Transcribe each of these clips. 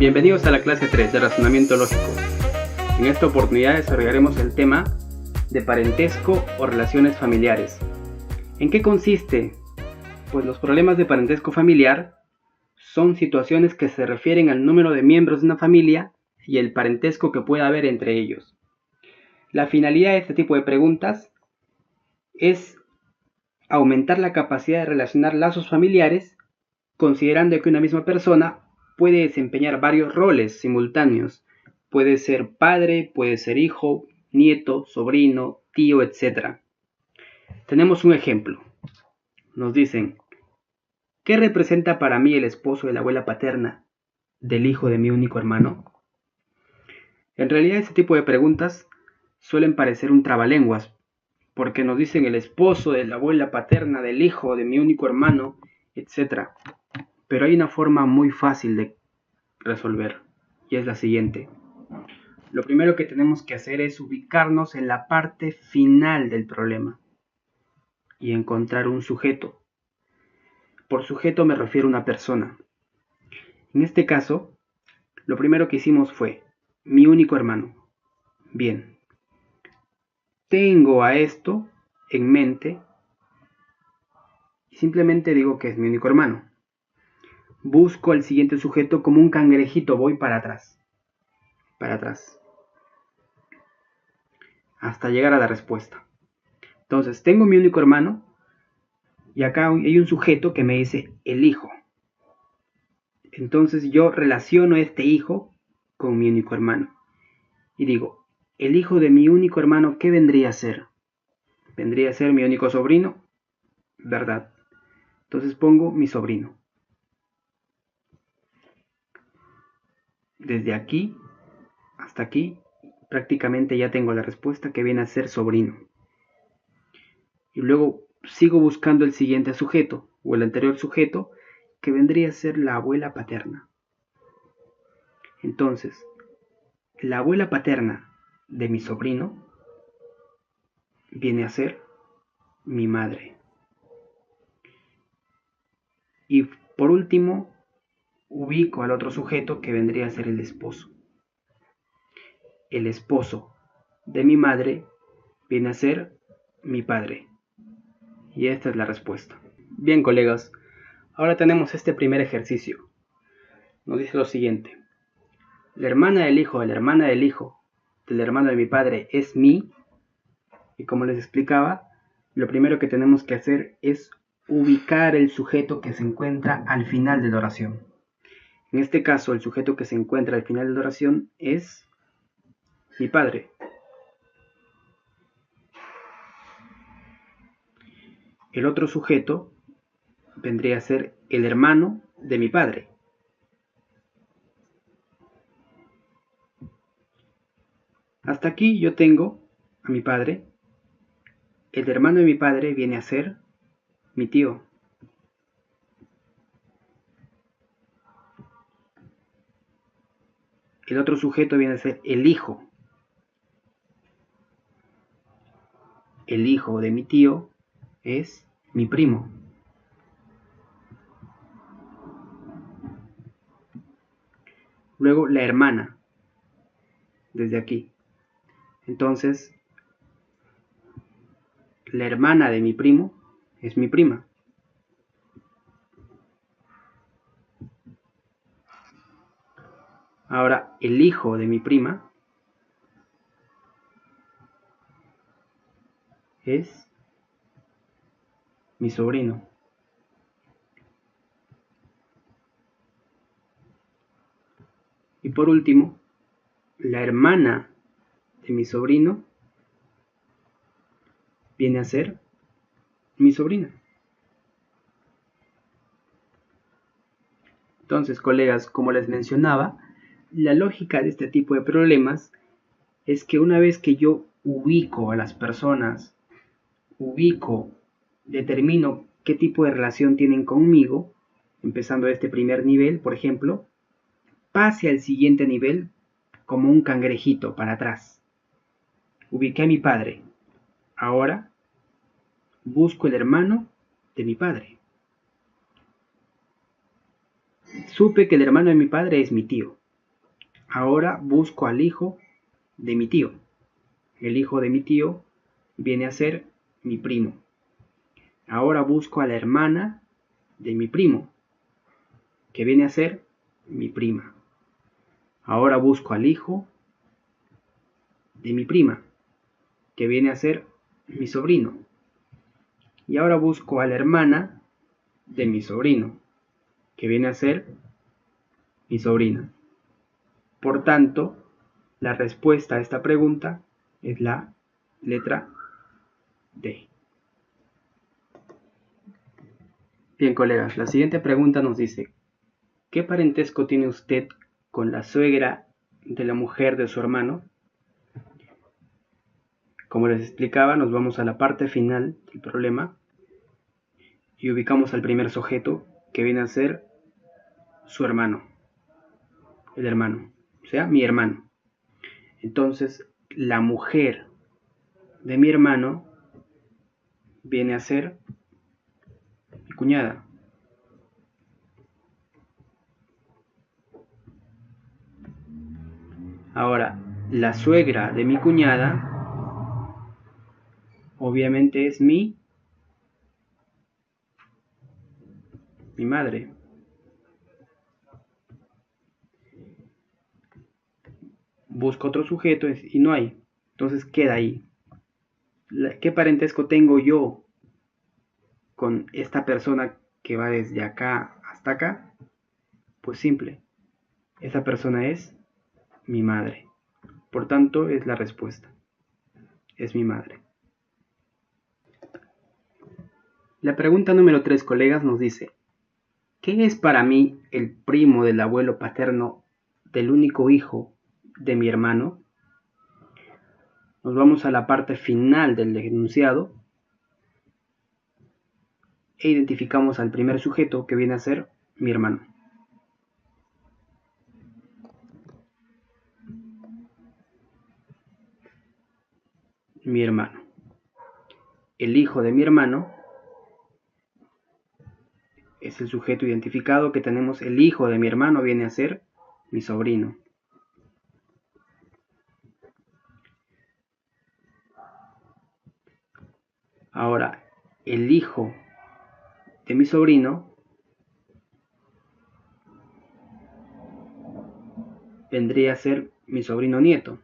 Bienvenidos a la clase 3 de razonamiento lógico. En esta oportunidad desarrollaremos el tema de parentesco o relaciones familiares. ¿En qué consiste? Pues los problemas de parentesco familiar son situaciones que se refieren al número de miembros de una familia y el parentesco que pueda haber entre ellos. La finalidad de este tipo de preguntas es aumentar la capacidad de relacionar lazos familiares, considerando que una misma persona puede desempeñar varios roles simultáneos. Puede ser padre, puede ser hijo, nieto, sobrino, tío, etc. Tenemos un ejemplo. Nos dicen, ¿qué representa para mí el esposo de la abuela paterna del hijo de mi único hermano? En realidad este tipo de preguntas suelen parecer un trabalenguas, porque nos dicen el esposo de la abuela paterna del hijo de mi único hermano, etc. Pero hay una forma muy fácil de resolver, y es la siguiente. Lo primero que tenemos que hacer es ubicarnos en la parte final del problema y encontrar un sujeto. Por sujeto me refiero a una persona. En este caso, lo primero que hicimos fue mi único hermano. Bien, tengo a esto en mente y simplemente digo que es mi único hermano. Busco al siguiente sujeto como un cangrejito, voy para atrás, hasta llegar a la respuesta. Entonces, tengo mi único hermano y acá hay un sujeto que me dice el hijo. Entonces yo relaciono este hijo con mi único hermano y digo, el hijo de mi único hermano, ¿qué vendría a ser? ¿Vendría a ser mi único sobrino? ¿Verdad? Entonces pongo mi sobrino. Desde aquí hasta aquí prácticamente ya tengo la respuesta, que viene a ser sobrino. Y luego sigo buscando el siguiente sujeto o el anterior sujeto, que vendría a ser la abuela paterna. Entonces, la abuela paterna de mi sobrino viene a ser mi madre. Y por último, ubico al otro sujeto, que vendría a ser el esposo. El esposo de mi madre viene a ser mi padre. Y esta es la respuesta. Bien, colegas, ahora tenemos este primer ejercicio. Nos dice lo siguiente. La hermana del hijo de la hermana del hijo del hermano de mi padre es mi. Y como les explicaba, lo primero que tenemos que hacer es ubicar el sujeto que se encuentra al final de la oración. En este caso, el sujeto que se encuentra al final de la oración es mi padre. El otro sujeto vendría a ser el hermano de mi padre. Hasta aquí yo tengo a mi padre. El hermano de mi padre viene a ser mi tío. El otro sujeto viene a ser el hijo. El hijo de mi tío es mi primo. Luego la hermana, desde aquí. Entonces, la hermana de mi primo es mi prima. Ahora, el hijo de mi prima es mi sobrino. Y por último, la hermana de mi sobrino viene a ser mi sobrina. Entonces, colegas, como les mencionaba, la lógica de este tipo de problemas es que una vez que yo ubico a las personas, determino qué tipo de relación tienen conmigo, empezando de este primer nivel, por ejemplo, pase al siguiente nivel como un cangrejito para atrás. Ubiqué a mi padre. Ahora busco el hermano de mi padre. Supe que el hermano de mi padre es mi tío. Ahora busco al hijo de mi tío. El hijo de mi tío viene a ser mi primo. Ahora busco a la hermana de mi primo, que viene a ser mi prima. Ahora busco al hijo de mi prima, que viene a ser mi sobrino. Y ahora busco a la hermana de mi sobrino, que viene a ser mi sobrina. Por tanto, la respuesta a esta pregunta es la letra D. Bien, colegas, la siguiente pregunta nos dice: ¿qué parentesco tiene usted con la suegra de la mujer de su hermano? Como les explicaba, nos vamos a la parte final del problema y ubicamos al primer sujeto, que viene a ser su hermano, el hermano, o sea, mi hermano. Entonces, la mujer de mi hermano viene a ser mi cuñada. Ahora, la suegra de mi cuñada obviamente es mi madre. Busco otro sujeto y no hay. Entonces queda ahí. ¿Qué parentesco tengo yo con esta persona que va desde acá hasta acá? Pues simple. Esa persona es mi madre. Por tanto, es la respuesta. Es mi madre. La pregunta número 3, colegas, nos dice: ¿qué es para mí el primo del abuelo paterno del único hijo de mi hermano? Nos vamos a la parte final del enunciado e identificamos al primer sujeto, que viene a ser mi hermano. Mi hermano. El hijo de mi hermano es el sujeto identificado que tenemos. El hijo de mi hermano viene a ser mi sobrino. Ahora, el hijo de mi sobrino vendría a ser mi sobrino nieto.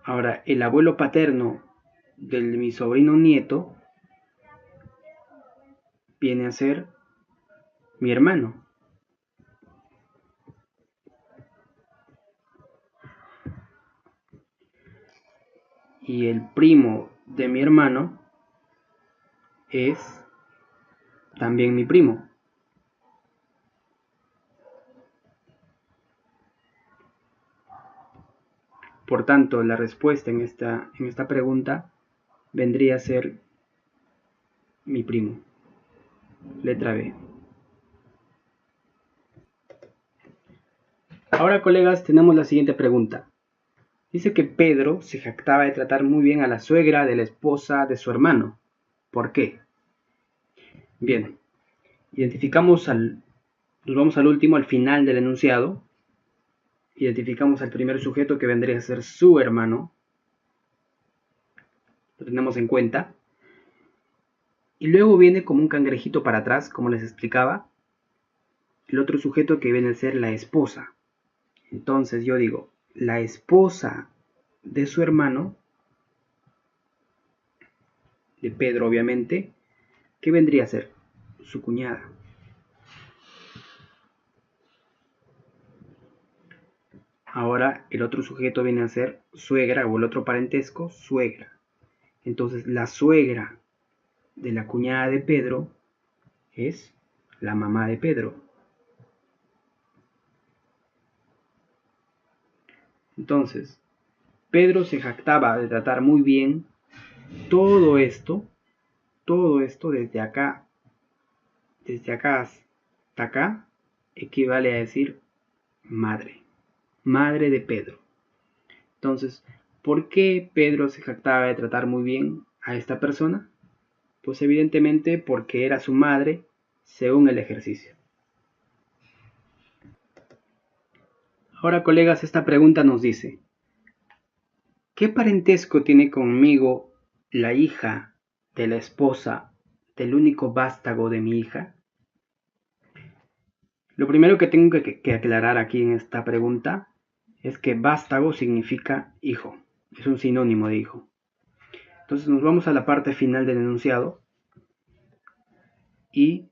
Ahora, el abuelo paterno de mi sobrino nieto viene a ser mi hermano. Y el primo de mi hermano es también mi primo. Por tanto, la respuesta en esta pregunta vendría a ser mi primo. Letra B. Ahora, colegas, tenemos la siguiente pregunta. Dice que Pedro se jactaba de tratar muy bien a la suegra de la esposa de su hermano. ¿Por qué? Bien, nos vamos al último, al final del enunciado. Identificamos al primer sujeto, que vendría a ser su hermano. Lo tenemos en cuenta. Y luego viene como un cangrejito para atrás, como les explicaba, el otro sujeto, que viene a ser la esposa. Entonces yo digo, la esposa de su hermano, de Pedro obviamente, ¿qué vendría a ser? Su cuñada. Ahora el otro sujeto viene a ser suegra, o el otro parentesco, suegra. Entonces la suegra de la cuñada de Pedro es la mamá de Pedro. Entonces, Pedro se jactaba de tratar muy bien todo esto desde acá hasta acá, equivale a decir madre de Pedro. Entonces, ¿por qué Pedro se jactaba de tratar muy bien a esta persona? Pues evidentemente porque era su madre según el ejercicio. Ahora, colegas, esta pregunta nos dice: ¿qué parentesco tiene conmigo la hija de la esposa del único vástago de mi hija? Lo primero que tengo que aclarar aquí en esta pregunta es que vástago significa hijo, es un sinónimo de hijo. Entonces nos vamos a la parte final del enunciado y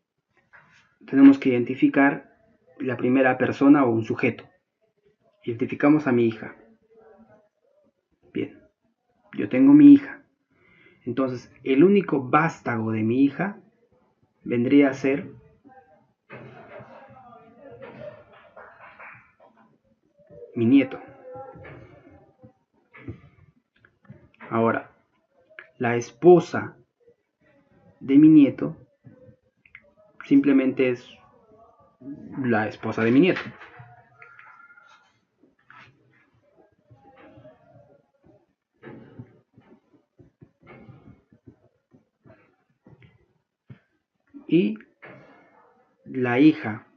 tenemos que identificar la primera persona o un sujeto. Identificamos a mi hija. Bien, yo tengo mi hija. Entonces, el único vástago de mi hija vendría a ser mi nieto. Ahora, la esposa de mi nieto simplemente es la esposa de mi nieto. Y la hija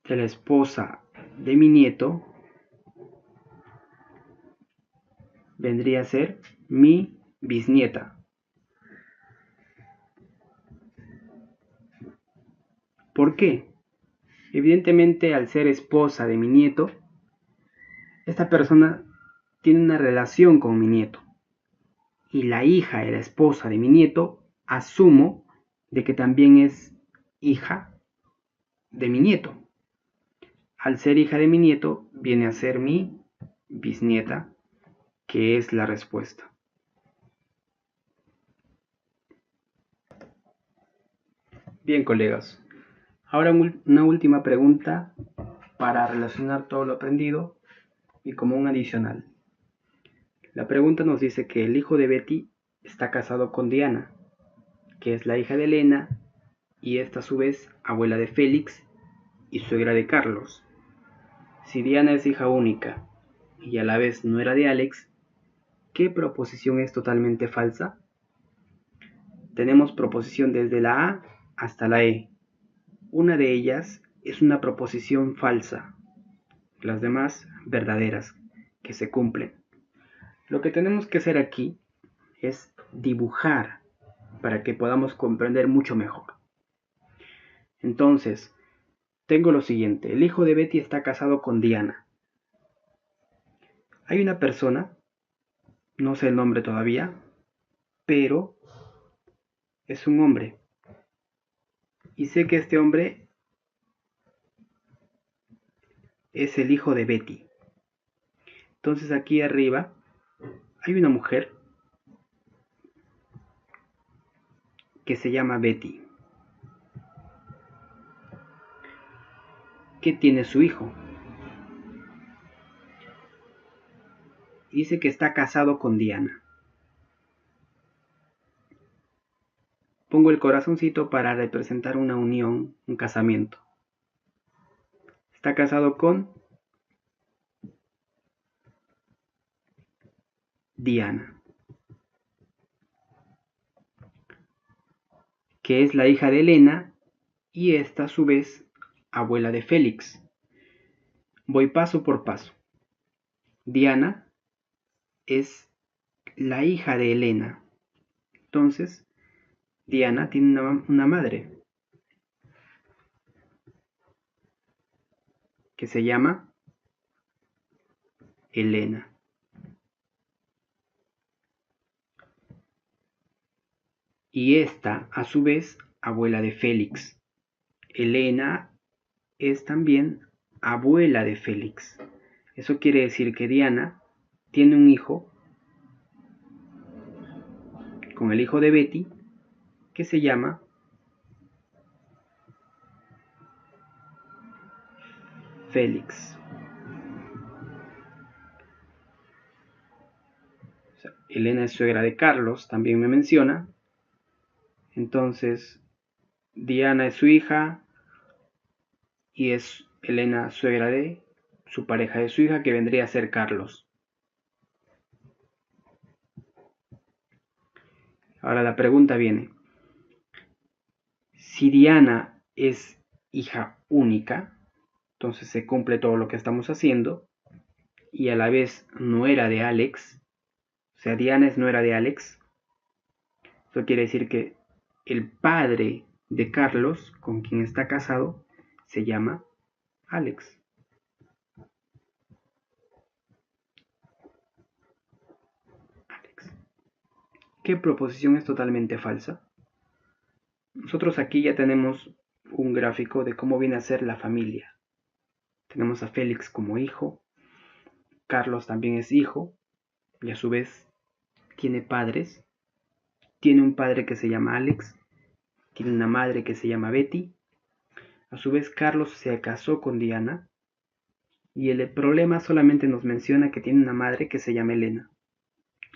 de la esposa de mi nieto vendría a ser mi bisnieta. ¿Por qué? Evidentemente, al ser esposa de mi nieto, esta persona tiene una relación con mi nieto. Y la hija de la esposa de mi nieto, asumo de que también es hija de mi nieto. Al ser hija de mi nieto, viene a ser mi bisnieta, que es la respuesta. Bien, colegas. Ahora una última pregunta para relacionar todo lo aprendido y como un adicional. La pregunta nos dice que el hijo de Betty está casado con Diana, que es la hija de Elena, y esta a su vez abuela de Félix y suegra de Carlos. Si Diana es hija única y a la vez nuera de Alex, ¿qué proposición es totalmente falsa? Tenemos proposición desde la A hasta la E. Una de ellas es una proposición falsa, las demás verdaderas, que se cumplen. Lo que tenemos que hacer aquí es dibujar para que podamos comprender mucho mejor. Entonces, tengo lo siguiente: el hijo de Betty está casado con Diana. Hay una persona, no sé el nombre todavía, pero es un hombre. Y sé que este hombre es el hijo de Betty. Entonces aquí arriba hay una mujer que se llama Betty, que tiene su hijo. Dice que está casado con Diana. Pongo el corazoncito para representar una unión, un casamiento. Está casado con Diana, que es la hija de Elena y esta a su vez abuela de Félix. Voy paso por paso. Diana es la hija de Elena. Entonces, Diana tiene una madre que se llama Elena. Y esta, a su vez, abuela de Félix. Elena es también abuela de Félix. Eso quiere decir que Diana tiene un hijo con el hijo de Betty que se llama Félix. O sea, Elena es suegra de Carlos, también me menciona. Entonces, Diana es su hija y es Elena suegra de su pareja de su hija, que vendría a ser Carlos. Ahora la pregunta viene, si Diana es hija única, entonces se cumple todo lo que estamos haciendo, y a la vez nuera de Alex, o sea, Diana es nuera de Alex. Eso quiere decir que el padre de Carlos, con quien está casado, se llama Alex. ¿Qué proposición es totalmente falsa? Nosotros aquí ya tenemos un gráfico de cómo viene a ser la familia. Tenemos a Félix como hijo, Carlos también es hijo, y a su vez tiene padres. Tiene un padre que se llama Alex, tiene una madre que se llama Betty. A su vez Carlos se casó con Diana, y el problema solamente nos menciona que tiene una madre que se llama Elena.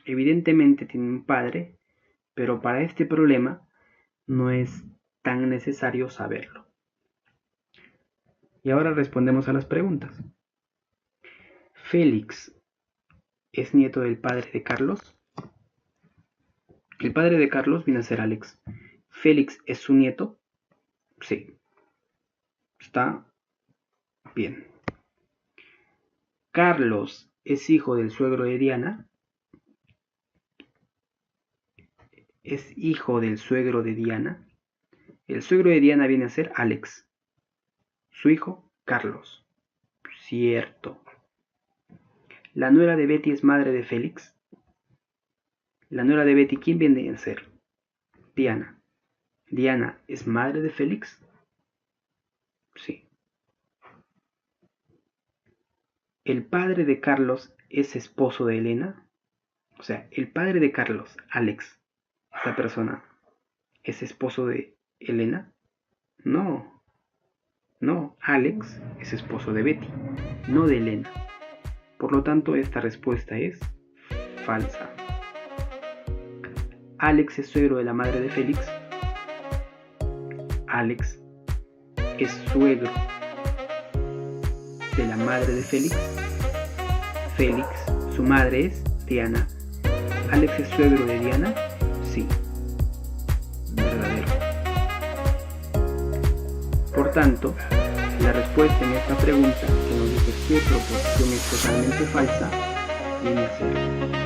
Evidentemente tiene un padre, pero para este problema no es tan necesario saberlo. Y ahora respondemos a las preguntas. ¿Félix es nieto del padre de Carlos? El padre de Carlos viene a ser Alex. ¿Félix es su nieto? Sí. Está bien. ¿Carlos es hijo del suegro de Diana? Es hijo del suegro de Diana. El suegro de Diana viene a ser Alex. Su hijo, Carlos. Cierto. ¿La nuera de Betty es madre de Félix? La nuera de Betty, ¿quién viene a ser? Diana. ¿Diana es madre de Félix? Sí. ¿El padre de Carlos es esposo de Elena? O sea, el padre de Carlos, Alex, esta persona, ¿es esposo de Elena? No. No, Alex es esposo de Betty, no de Elena. Por lo tanto, esta respuesta es falsa. ¿Alex es suegro de la madre de Félix? Alex es suegro de la madre de Félix. Félix, su madre es Diana. ¿Alex es suegro de Diana? Sí. Verdadero. Por tanto, la respuesta en esta pregunta, que nos dice qué proposición es totalmente falsa, viene a ser